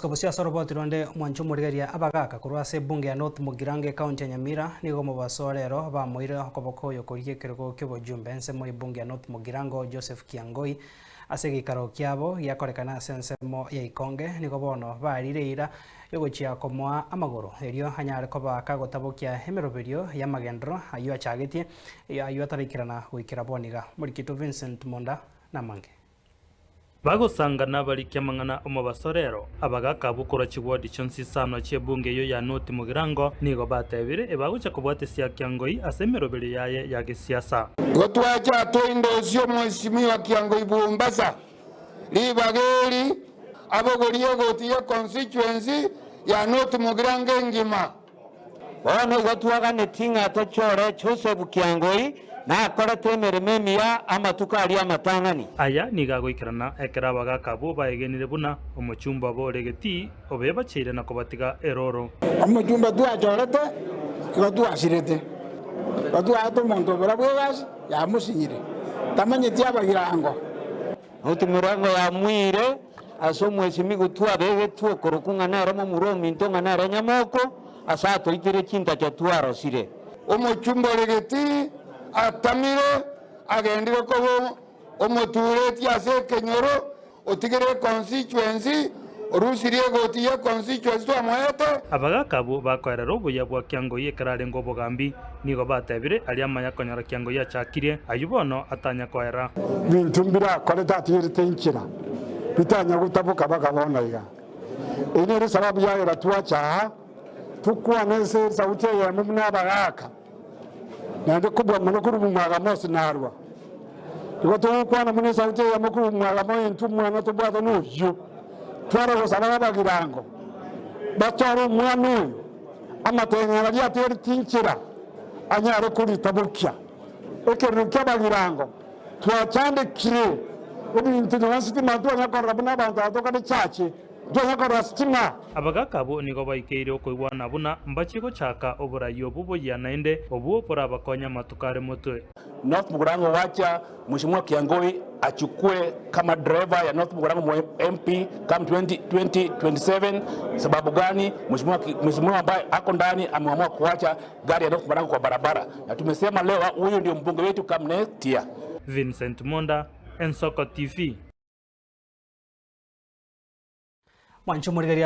Bosco Busiasa roboti ronde mwancho murigeria abagaka kurwase bunge ya North Mugirange county ya Nyamira nigo mubasorero bamoire okoboko yokorie kirego ky'obojumbe nsemo ibunge ya North Mugirango Joseph Kiangoi ase gikaro kyabo yakorekana sensemo ya Ikonge nigo bono barireira yogochia komoa amagoro erio hanyare kobaka gotabokia emeroberio ya magendro ayo achagetie ayo atarikirana gwikira boniga murikito Vincent Monda namange bagusangana bari kyamangana omubasorero abagaka bukura chigwadi chonsi sano chebunge yo ya North Mugirango nigo batebire ebagucha kubwatesia Kiangoi asemerobere yaye ya gisiasa gotwacha toindosio mheshimiwa Kiangoi Bumbasa libageri abogorie gotiye constituency ya North Mugirango ngima bono gotwagane tinga tochore Joseph Kiangoi na korete merememia amatuka ali amatangani aya nigagoikirana ekera bagaka bo baegenire buna omuchumba bo regeti obeba chire na kobatiga eroro omuchumba twachorete twashirete twatwato monto barabwegas ya musinyire tamanyeti abagirango Mugirango ya mwire aso mwesimi gutwa bege tuo korokunga naro mu muromi ntonga naro nyamoko asato ikire chinta cha twaro sire omuchumba regeti atamire agendire ko omuture tiase kenyoro otigere constituency orusirie gotiye constituency twamoete abagaka bo bakorera obuya bwa Kiangoi ekarare ngo bogambi nigo batebire ali amanya konyora Kiangoi achakirie ayubono atanya kwera bintumbira koreta atirite nkira bitanya gutabuka bagabona iga ine sababu yayo ratwacha tukwa nese sauti ya mumna abagaka nande kubwa munokuru mwaga mose narwa igoto kwana mune sauti ya mukuru mwaga mo entumwa na to bwado nujo twara go sababa bagirango bacharo mwanu amatenya ya teri tinchira anyare kuri tabukia ekeruka bagirango twachande kire ubintu nwasiti mantu nyakora buna bantu atoka chachi twakora stima abagaka bo nigo baikeire okoigwana buna mbachiko chaka oburayo bubo ya naende obuo pora bakonya matukare motwe North Mugirango wacha mheshimiwa Kiangoi achukue kama driver ya North Mugirango MP kama 2027. Sababu gani? Mheshimiwa ambaye ako ndani ameamua kuacha gari ya North Mugirango kwa barabara, na tumesema leo huyu ndio mbunge wetu kama next year. Vincent Monda, Ensoko TV. Mwancho murigeria